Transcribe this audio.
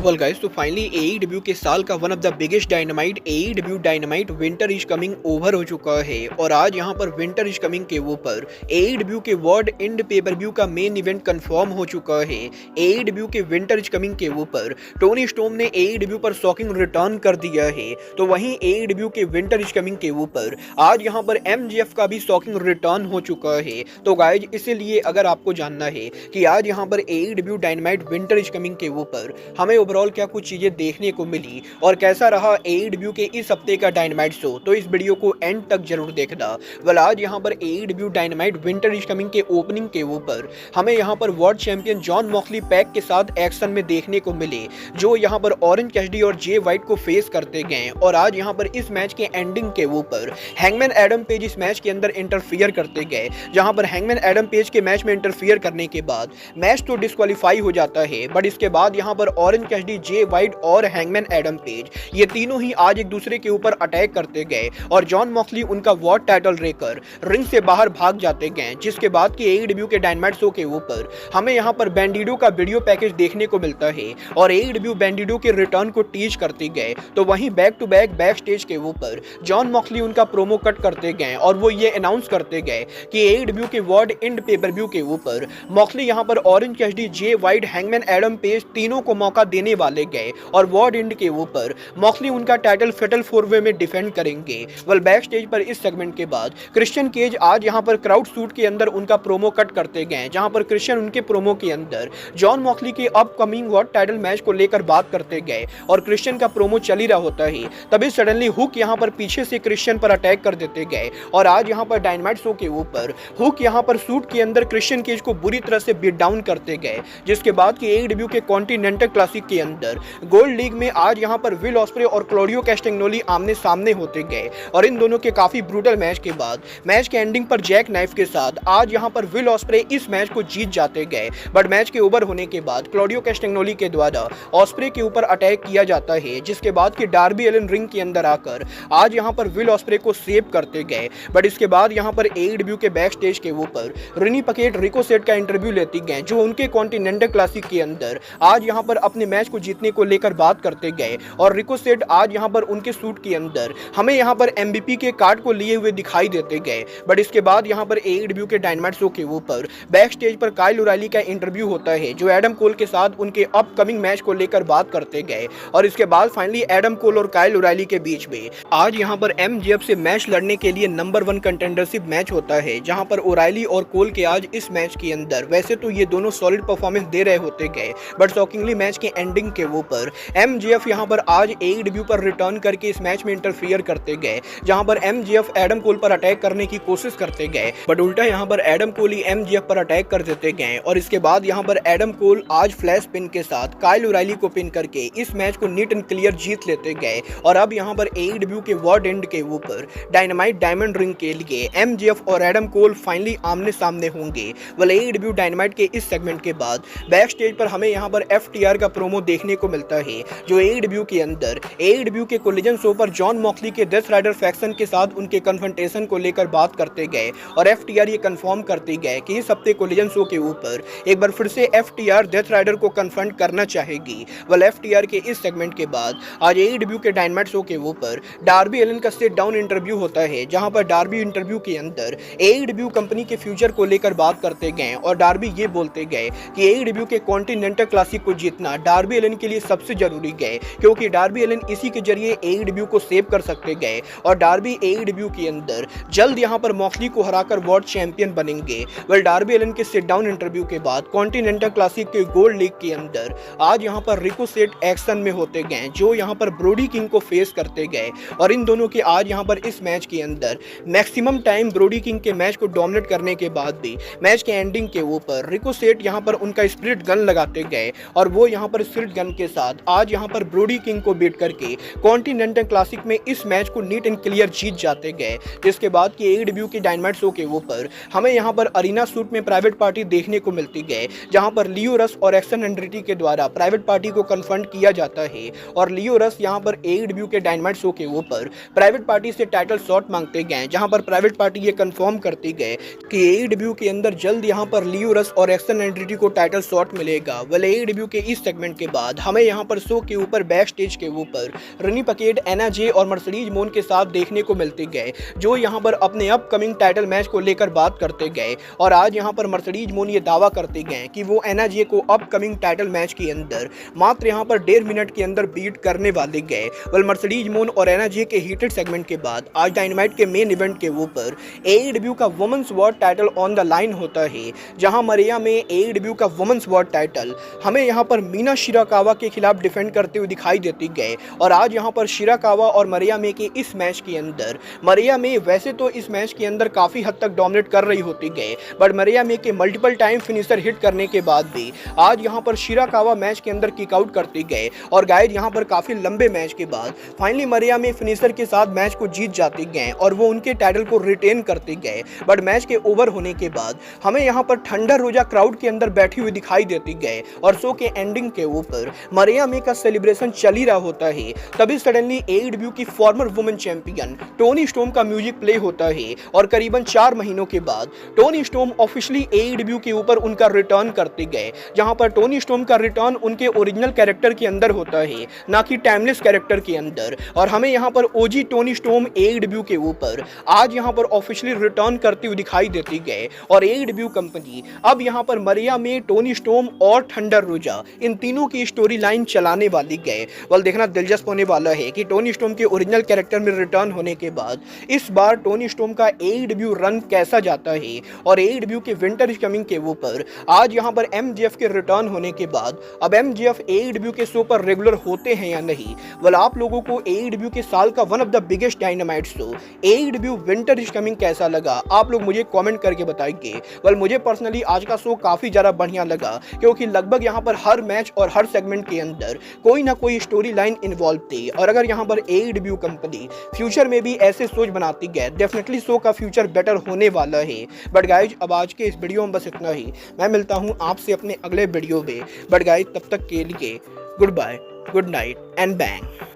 Well guys, तो finally AEW के साल का one of the biggest dynamite AEW dynamite winter is coming over हो चुका है। और आज यहां पर विंटर इज कमिंग के ऊपर एईडब्ल्यू के वर्ल्ड एंड पेपर व्यू का मेन इवेंट कंफर्म हो चुका है। एईडब्ल्यू के विंटर इज कमिंग के ऊपर टोनी स्टॉर्म ने एईडब्ल्यू पर शॉकिंग रिटर्न कर दिया है। तो वहीं एईडब्ल्यू के विंटर इज कमिंग के ऊपर आज यहां पर एमजीएफ का भी शॉकिंग रिटर्न हो चुका है। तो गाइज, इसीलिए अगर आपको जानना है कि आज यहां पर AEW dynamite winter is coming के ऊपर हमें ओवरऑल क्या कुछ चीजें देखने को मिली और कैसा रहा एईडब्ल्यू के इस हफ्ते का डायनामाइट शो, तो इस वीडियो को एंड तक जरूर देखना। वेल, आज यहां पर AEW dynamite winter is coming के ओपनिंग के ऊपर हमें यहां पर world champion John Moxley pack के साथ एक्शन में देखने को मिले, जो यहां पर ऑरेंज कैसिडी और जे वाइट को फेस करते गए। और आज यहां पर इस मैच के एंडिंग के ऊपर हैंगमैन एडम पेज इस मैच के अंदर इंटरफियर करते गए, जहां पर हैंगमैन एडम पेज के मैच में इंटरफियर करने के बाद मैच तो डिस्क्वालीफाई हो जाता है। बट इसके बाद यहां पर ऑरेंज कैसिडी, जे वाइट और हैंगमैन एडम पेज ये तीनों ही आज एक दूसरे के ऊपर अटैक करते गए और जॉन मॉक्सली उनका वर्ल्ड टाइटल लेकर रिंग से बाहर भाग जाते गए। जिसके बाद की एईडब्ल्यू के डायनामाइट शो के ऊपर हमें यहां पर बैंडिडो का वीडियो पैकेज देखने को मिलता है और एईडब्ल्यू बैंडिडो के रिटर्न को टीज करते गए। तो वहीं back to back backstage के ऊपर जॉन मॉक्सली उनका प्रोमो कट करते गए और वो ये अनाउंस करते गए कि एईडब्ल्यू के वर्ल्ड एंड पेपर व्यू के ऊपर मॉक्सली यहां पर ऑरेंज कैसिडी, जे वाइट, हैंगमैन एडम पेज तीनों को मौका देने वाले गए और वर्ल्ड एंड के ऊपर मॉक्सली उनका टाइटल फेटल 4 वे में डिफेंड करेंगे। वेल, बैक स्टेज पर इस सेगमेंट के बाद क्रिश्चियन केज आज यहां पर क्राउड सूट के अंदर उनका प्रोमो कट करते गए, जहां पर क्रिश्चियन उनके प्रोमो के अंदर जॉन मॉक्सली के अपकमिंग वर्ल्ड टाइटल मैच को लेकर बात करते गए और क्रिश्चियन का प्रोमो चल ही रहा होता है तभी सडनली हुक यहां पर पीछे से क्रिश्चियन पर अटैक कर देते गए। और आज यहां पर डायनामाइट शो के ऊपर हुक यहां पर सूट के अंदर क्रिश्चियन केज को बुरी तरह से बीट डाउन करते गए। जिसके बाद की एईडब्ल्यू के कॉन्टिनेंटल क्लासिक के अंदर गोल्ड लीग में आज यहां पर विल ऑस्प्रे और क्लॉडियो कैस्टेग्नोली आमने सामने होते गए और इन दोनों के काफी ब्रूटल मैच के बाद मैच के एंडिंग पर जैक नाइफ के साथ आज यहां पर विल ऑस्प्रे इस मैच को जीत जाते गए। बट मैच के ओवर होने के बाद क्लॉडियो कैस्टेग्नोली के द्वारा ऑस्प्रे के ऊपर अटैक किया जाता है, जिसके बाद कि डार्बी एलन रिंग के अंदर आकर आज यहां पर विल ऑस्प्रे को सेव करते गए। बट इसके बाद यहां पर एईडब्ल्यू के बैक स्टेज के ऊपर रिनी पकेट रिको सेट का इंटरव्यू लेती गए, जो उनके कॉन्टिनेंटल क्लासिक के अंदर आज यहां पर अपने मैच को जीतने को लेकर बात करते गए। और रिको सेट आज यहां पर उनके सूट के अंदर हमें यहां पर एमवीपी के कार्ड को लिए हुए दिखाई देते गए। बट इसके बाद यहां पर एईडब्ल्यू के डायनामाइट शो के ऊपर बैक स्टेज पर काइल ओराइली का इंटरव्यू होता है, जो एडम कोल के साथ उनके अपकमिंग मैच को लेकर बात करते गए। और इसके बाद फाइनली एडम कोल और काइल ओराइली के बीच में आज यहां पर एमजीएफ से मैच लड़ने के लिए नंबर 1 कंटेंडरशिप मैच होता है, जहां पर ओराइली और कोल के आज इस मैच के अंदर वैसे तो ये दोनों सॉलिड परफॉर्मेंस दे रहे होते गए, बट शॉकिंगली मैच के एंडिंग के ऊपर एमजीएफ यहां पर आज एईडब्ल्यू पर रिटर्न करके इस मैच में इंटरफियर करते गए, जहां पर एमजीएफ एडम कोल पर अटैक करने की कोशिश करते गए। बट उल्टा यहां पर एडम कोल ही एमजीएफ पर अटैक कर देते गए और इसके बाद यहां पर एडम कोल आज फ्लैश पिन के साथ काइल ओराइली को पिन करके इस मैच को नीट एंड क्लियर जीत लेते गए। और अब यहां पर एईडब्ल्यू के वर्ल्ड एंड के ऊपर डायनामाइट डायमंड रिंग के लिए एमजीएफ और एडम कोल फाइनली आमने सामने होंगे। वेल, एईडब्ल्यू डायनामाइट के इस सेगमेंट के बाद बैक स्टेज पर हमें यहां पर एफटीआर का प्रोमो देखने को मिलता है, जो एईडब्ल्यू के अंदर एईडब्ल्यू के कोलिजन शो पर जॉन मॉक्सली के डेथ राइडर फैक्शन के साथ उनके कन्फ्रंटेशन को लेकर बात करते गए। और एफटीआर ये कंफर्म करते गए कि इस हफ्ते कोलिजन शो के ऊपर एक बार फिर से एफटीआर डेथ राइडर को कन्फ्रंट करना चाहेगी। वेल, एफटीआर के इस सेगमेंट के बाद आज एईडब्ल्यू के डायनामाइट शो के ऊपर डार्बी एलन का सिट डाउन इंटरव्यू होता है, जहां पर डार्बी इंटरव्यू के अंदर एईडब्ल्यू कंपनी के फ्यूचर को लेकर बात करते गए और डार्बी ये बोलते गए कि एईडब्ल्यू के कॉन्टिनेंटल क्लासिक को जीतना डार्बी एलन के लिए सबसे जरूरी गए, क्योंकि डार्बी एलन इसी के जरिए एईडब्ल्यू को सेव कर सकते गए। और डार्बी एईडब्ल्यू के अंदर जल्द यहां पर मॉक्सली को हराकर वर्ल्ड चैंपियन बनेंगे। वेल, डार्बी एलन के सिट डाउन इंटरव्यू के बाद कॉन्टिनेंटल क्लासिक के गोल्ड लीग के अंदर आज यहां पर रिको सेट एक्शन में होते गए, जो यहां पर ब्रोडी किंग को फेस करते गए। और इन दोनों के आज यहां पर इस मैच के अंदर मैक्सिमम टाइम ब्रोडी किंग के मैच को डोमिनेट करने के बाद भी मैच के एंडिंग के ऊपर रिको सेट यहां पर उनका स्पिरिट गन लगाते गए और वो यहां पर स्पिरिट गन के साथ आज यहां पर ब्रोडी किंग को बीट करके कॉन्टिनेंटल क्लासिक में इस मैच को नीट एंड क्लियर जीत जाते गए। जिसके बाद की एईडब्ल्यू के डायनामाइट शो के ऊपर हमें यहां पर अरीना सूट में प्राइवेट पार्टी देखने को मिलती गए, जहां पर लियो रस और एक्सन एंड्रिटी के द्वारा प्राइवेट पार्टी को कन्फ्रंट किया जाता है। और लियो रस यहां पर एईडब्ल्यू के डायनामाइट शो के ऊपर प्राइवेट पार्टी से टाइटल शॉट मांगते गए, जहां पर प्राइवेट पार्टी ये कंफर्म करती गए कि एईडब्ल्यू के अंदर जल्द यहां पर लियो रस और एक्सन एंड्रिटी को टाइटल शॉट मिलेगा। वेल, एईडब्ल्यू के इस सेगमेंट के बाद हमें यहाँ पर शो के ऊपर बैक स्टेज के ऊपर रनी पकेट, एना जे और मर्सिडीज मोन के साथ देखने को मिलते गए, जो यहाँ पर अपने अपकमिंग टाइटल मैच को लेकर बात करते गए। और आज यहाँ पर मर्सिडीज मोन ये दावा करते गए कि वो एना जे को अपकमिंग टाइटल मैच के अंदर मात्र यहाँ पर 1.5 मिनट के अंदर बीट करने वाले गए। वेल, मर्सिडीज मोन और एना जे के हीटेड सेगमेंट के बाद आज डायनामाइट के मेन इवेंट के ऊपर AEW का women's world title on the line होता है, जहां मरिया में AEW का वुमेन्स वर्ल्ड टाइटल हमें यहां पर मीना शिराकावा के खिलाफ डिफेंड करते हुए दिखाई देती गए। और आज यहां पर शिराकावा और मरिया में के इस मैच के अंदर मरिया में वैसे तो इस मैच के अंदर काफी हद तक डोमिनेट कर रही होती गए, बट मरिया में के मल्टीपल टाइम फिनिशर हिट करने के बाद भी आज यहां पर शिराकावा मैच के अंदर किक आउट करते गए। और गाइज यहां पर काफी लंबे मैच के बाद फाइनली मरिया में फिनिशर के साथ मैच को जीत जाते गए और वो उनके टाइटल को रिटेन करते गए। बट मैच के ओवर होने के बाद हमें यहाँ पर थंडर रोजा क्राउड के अंदर बैठी हुई दिखाई देती गए और शो के एंडिंग के ऊपर मरिया में का सेलिब्रेशन चल ही रहा होता है। तभी सडनली AEW की farmer women champion Tony storm का म्यूजिक प्ले होता है और करीबन 4 महीनों के बाद टोनी स्टॉर्म ऑफिशियली AEW के ऊपर उनका रिटर्न करते गए, जहां पर टोनी स्टॉर्म का रिटर्न उनके ओरिजिनल कैरेक्टर के अंदर होता है, ना कि टाइमलेस कैरेक्टर के अंदर। और हमें यहाँ पर OG टोनी स्टॉर्म AEW के ऊपर आज यहाँ पर ऑफिशियली रिटर्न करते हुए दिखाई देती गए। और AEW कंपनी अब यहाँ पर मरिया में, टोनी स्टॉर्म और थंडर रोजा इन तीनों की स्टोरी लाइन चलाने वाली गए। वल देखना दिलचस्प होने वाला है कि टोनी स्टॉर्म के ओरिजिनल कैरेक्टर में रिटर्न होने के बाद इस बार टोनी स्टॉर्म का AEW रन कैसा जाता है। और AEW के विंटर इज कमिंग के ऊपर आज यहाँ पर MJF के रिटर्न होने के बाद अब MJF AEW के शो पर रेगुलर होते हैं या नहीं। वल आप लोगों को AEW के साल का one of the biggest dynamite show AEW winter is coming कैसा लगा, आप लोग मुझे कमेंट करके बताइए। वेल, मुझे पर्सनली आज का शो काफी ज्यादा बढ़िया लगा, क्योंकि लगभग यहाँ पर हर मैच और हर सेगमेंट के अंदर कोई ना कोई स्टोरी लाइन इन्वॉल्व थी। और अगर यहाँ पर AEW कंपनी फ्यूचर में भी ऐसे सोच बनाती गए, डेफिनेटली शो का फ्यूचर बेटर होने वाला है। बट गाइज अब आज के इस वीडियो में बस इतना ही। मैं मिलता हूँ आपसे अपने अगले वीडियो में। बट गाइज तब तक के लिए goodbye, good night and bang.